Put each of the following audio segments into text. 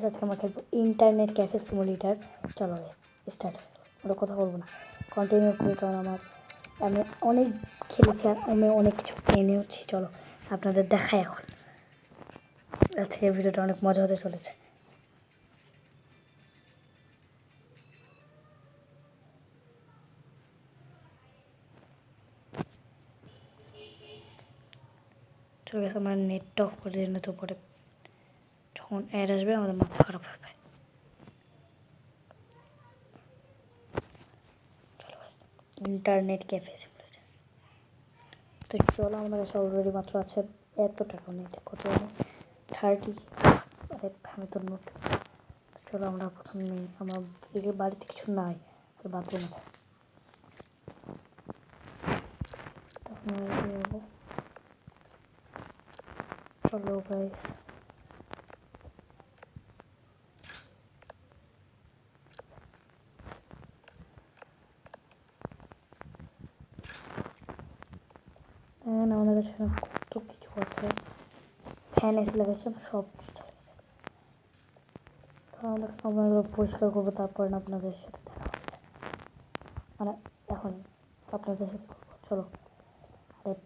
আজকে আমরা খেলবো ইন্টারনেট ক্যাফে সিমুলেটার। চলো স্টার্ট। ওটা কথা বলবো না, কন্টিনিউ করি, কারণ আমি অনেক খেলেছি আর আমি অনেক কিছু এনেওছি। চলো আপনাদের দেখাই এখন। আজকে ভিডিওটা অনেক মজা হতে চলেছে। চলে গেছে, আমরা নেটটা অফ করে দিই, তো পরে যখন অ্যাড আসবে আমাদের মাথা খারাপ হবে। Internet cafe simulator. তো চলো, আমাদের কাছে অলরেডি মাত্র আছে এত টাকা নেই, কত 30। আরে আমি তো নোট। চলো আমরা প্রথমে আমার বাড়িতে কিছু নাই, আর বাথরুম আছে। তখন চলো গাইস, আমাদের কাছে কত কিছু আছে। ফ্যান এসে লাগাচ্ছে, সব কিছু আছে। আমরা পরিষ্কার করবো, তারপর আপনাদের সাথে দেখা হচ্ছে, মানে এখন আপনাদের সাথে করবো। চলো আরে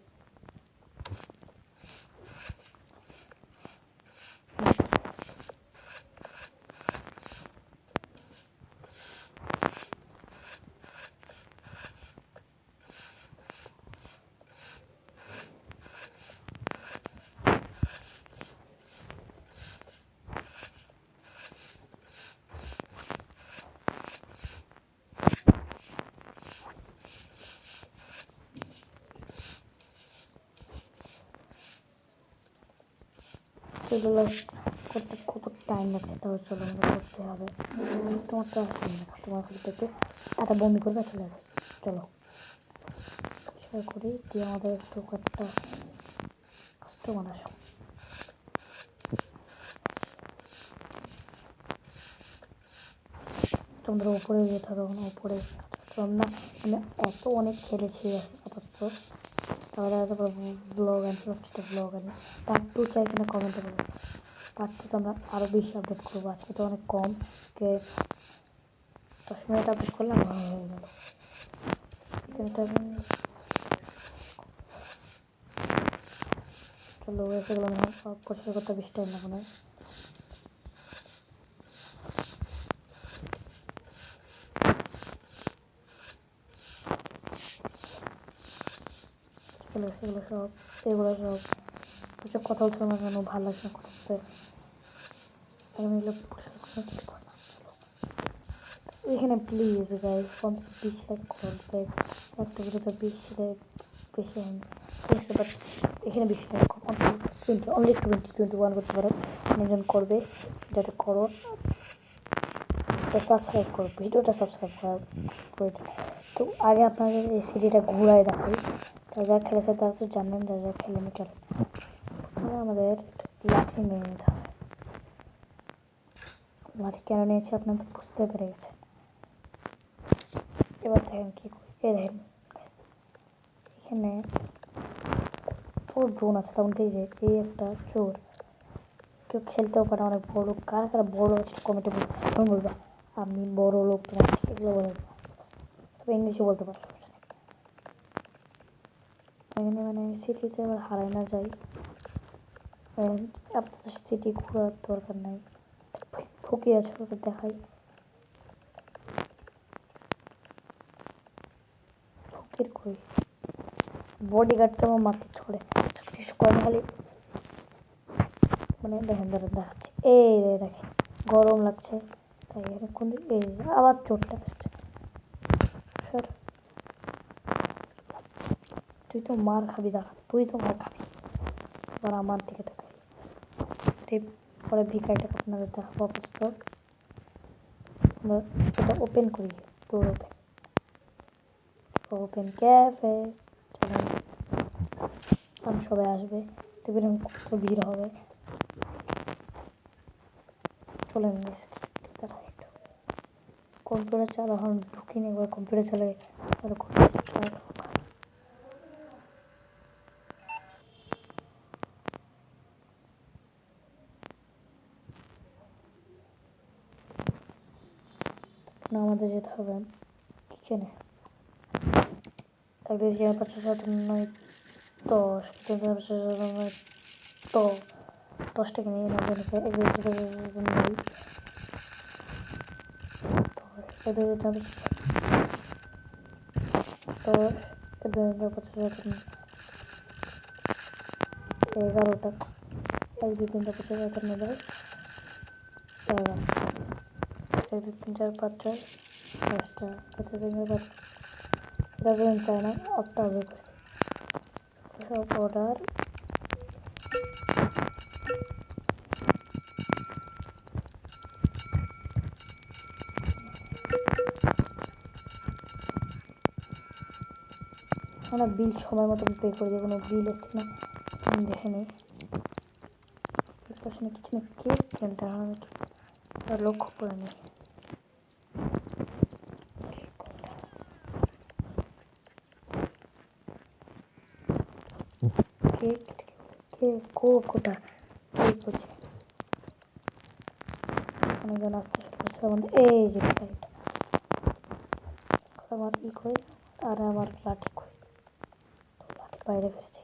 এগুলো করতে কত টাইম লাগছে, তাহলে চলো আমাদের করতে হবে। কাস্টমার তো আসবে না, কাস্টমার করতে একটা বমি করবে, চলে যাবে। চলো শেয়ার করি, দিয়ে আমাদের একটু একটা কাস্টমার আসো। তোমরা উপরে যেতে হবে, উপরে আমরা আমি এত অনেক খেলেছি আপাতত। তাহলে তারপর ব্লগ আনছি, ভাবছি ব্লগ আনি। পার্ট 2 চাই কিনা কমেন্টে বলবো। পার্ট 2 তো আমরা আরও বেশি আপডেট করবো। আজকে তো অনেক কম, 10 মিনিট আপডেট করলাম, ভালো হয়ে গেল। চলো সেগুলো পরিষ্কার করতে বেশি টাইম লাগবে না। সেগুলো সব এগুলো সব কথা বলছে আমার কেন ভালো লাগছে না করতে। এখানে প্লিজ গাইস, কম 20 লাইক করবে। একটা ভিডিওতে 20 লাইক বেশি হয়নি, বাট এখানে 20 লাইক অনলি 21 করতে পারো। অনেকজন করবে, যাতে করো। সাবস্ক্রাইব করো, ভিডিওটা সাবস্ক্রাইব করে দিন। তো আগে আপনাদের এই সিডিটা ঘুরায় দেখাই। যারা খেলেছে তারা তো জানেন, যারা খেলেনি চলে। প্রথমে আমাদের লাঠি নিয়ে নিতে হবে। লাঠি কেন নিয়েছি আপনার তো বুঝতে পেরে গেছেন। এবার দেখেন কি করি, দেখেন এখানে তোর ড্রোন আছে, তখন এই যে এই একটা চোর, কেউ খেলতেও পারে অনেক বড় লোক। কারা কারা বড় আছে কমেন্টে বলবা, আমি বড় লোক, তোমার এগুলো বলে তবে ইংলিশে বলতে পারো। এখানে মানে সিটিতে আবার হারায় না যাই, আপনাদের সিটি ঘোরার দরকার নাই। ফুকি আছে, ওকে দেখাই। ফুকির কই বডিগার্ড তো আমার মারতে ছড়ে কিছু করে না, খালি মানে দেখেন দেখাচ্ছি। এই দেখেন গরম লাগছে তাই কোন এই আবার চোটটা আসছে। স্যার তুই তো মার খাবি, দাঁড়া তুই তো মার খাবি। এবার আমার দিকে দেখাই, পরে ভিকাইটাকে আপনাদের দেখাবো। আপাতত এটা ওপেন করি, ডোর ওপেন ক্যাফে। চলেন সবাই আসবে, দেখবেন কত ভিড় হবে। চলেন একটু কম্পিউটার চালা, এখন ঢুকিনি, একবার কম্পিউটার চালাই। না আমাদের যেতে হবে কিচেনে। একদিকে চিকেন 509 10, 10 টাকা নিয়ে নেবে নাকি একদিকে নেই তো একদিকে 11টা 1 2 3 4 5 6 7 8 9 10 1 2 3 4 5 6 5টা কত দিনের বাদ এটা বলেন চাই না একটা হবে সব অর্ডার আমরা বিল সময় মতন পে করে দিয়ে কোনো বিল এসছে না দেখে নিই কিছু না কেক কিনতে হবে লক্ষ্য করে নিই কেক কেক কোটা কেক বলছি অনেকজন আসতে শুরু করছে আমাদের এই যে আমার ই কই আর আমার লাঠি কই লাঠি বাইরে ফেলেছি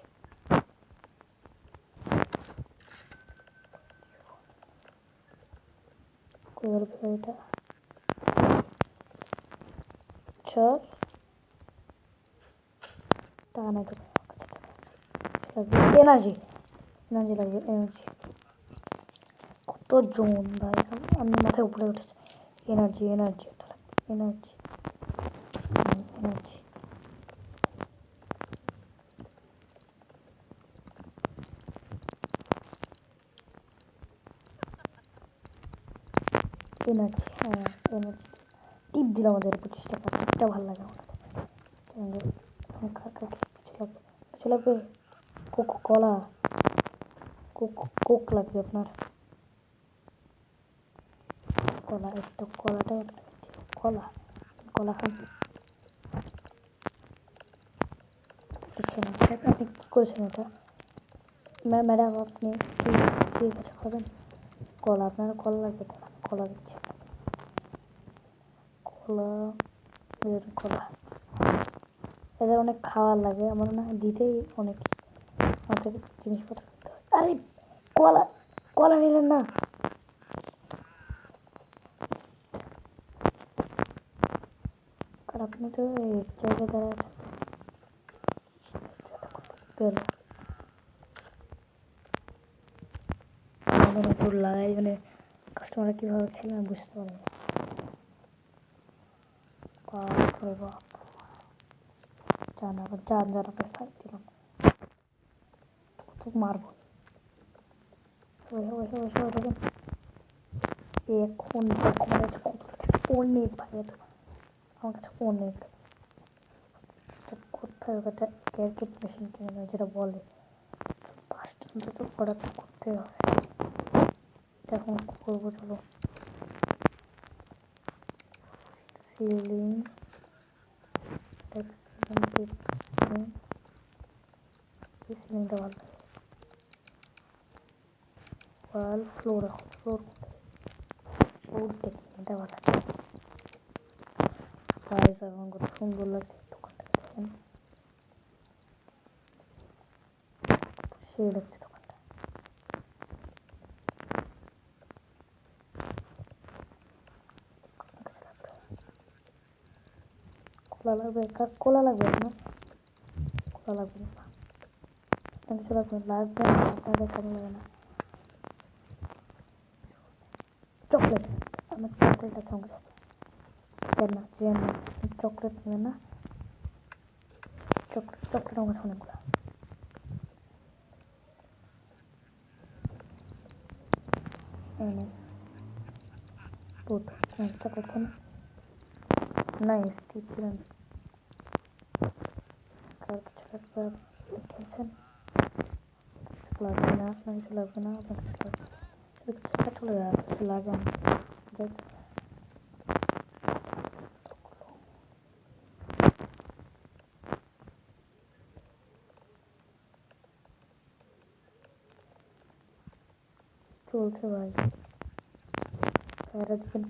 কই গেল এটা চল টাকা নাই তো এনার্জি এনার্জি লাগবে এনার্জি কত জন ভাই আমি মাথায় উপরে উঠেছে energy energy energy energy energy হ্যাঁ এনার্জি টিপ দিলাম আমাদের 25 টাকা টিপটা ভালো লাগে আমার কাছে কিছু লাগবে কোকো কলা কোক লাগবে আপনার কলা একটু কলাটা কলা কলা খান আপনি কী করেছেন এটা ম্যাডাম আপনি কি ঠিক আছে খাবেন কলা আপনার কলা লাগবে কলা দিচ্ছি কলা কলা এদের অনেক খাওয়ার লাগে আমার না দিতেই অনেক আমাদের জিনিসপত্র করতে হয় আরে কলা কলা নিলেন না আর আপনি তো এক জায়গায় দাঁড়া আছেন একটু লাগাই মানে কাস্টমাররা কীভাবে খেলে আমি বুঝতে পারি না জান আবার জান আপনাকে সাইড দিলাম কত মারবো এখন অনেক ভাই আমার কাছে অনেক কোথায় ওটা ক্যারকেট মেশিন কিনে নেয় যেটা বলে 5টা অন্তত অর্ডারটা করতে হবে এটা এখন করবো চলো সিলিং সিলিংটা ভালো লাগে ওয়াল ফ্লোর এটা ভালো লাগে গাইস আমার কত সুন্দর লাগছে দোকানটা দেখেন সেই লাগছে দোকানটা কোলা লাগবে কোলা লাগবে না কোলা লাগবে না কিছু লাগবে লাগবে না আপনাদের কেমন লাগে না চকলেট আমার চকলেট আছে আমার কাছে না চকলেট নেবে না চকলেট আমার কাছে অনেকগুলো বুট চকলেট খান নাইস টিপ দিলেন কার কিছু লাগবে খেয়েছেন লাগবে না আপনার কিছু লাগবে না আপনার কিছু লাগবে চলে যায় কিছু লাগে না চলছে ভাই এরা দিবেন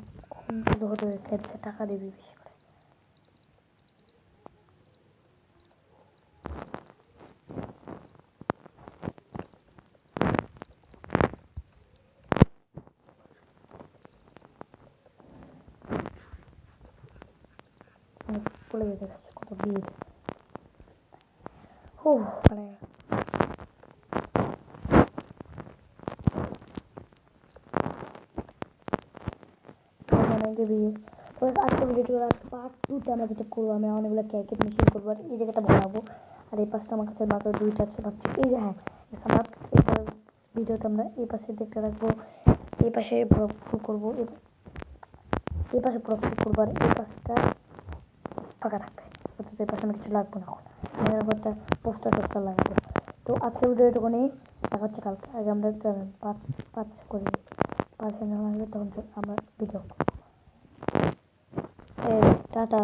শুধু হতে খেলছে, টাকা দিবি বেশি করে। বলে যেতে থাকছে কত ভিড়। ও মানে অনেক ভিড়। তো আজকে ভিডিওটি পার্ট 2তে আমরা যেটা করবো, আমি অনেকগুলো ক্যাকেট মিশিয়ে করবো আর এই জায়গাটা বানাবো। আর এই পাশটা আমার কাছে মাত্র 2টা আছে ভাবছি। এই যে হ্যাঁ, আমার এবার ভিডিওতে আমরা এই পাশে দেখতে রাখবো, এই পাশে পুরো করবো, এই পাশে পুরো করবো আর এই পাশটা ফাঁকা থাকবে। অর্থাৎ এই পাশে আমি কিছু লাগবো না, এখন আমি একটা পোস্টার টোস্টার লাগাবো। তো আজকে ভিডিও এটুকুনি, দেখা হচ্ছে কালকে। আগে আমরা পাঁচ করি, 5 মিনিট লাগবে, তখন আমরা ভিডিও করবো। টাটা।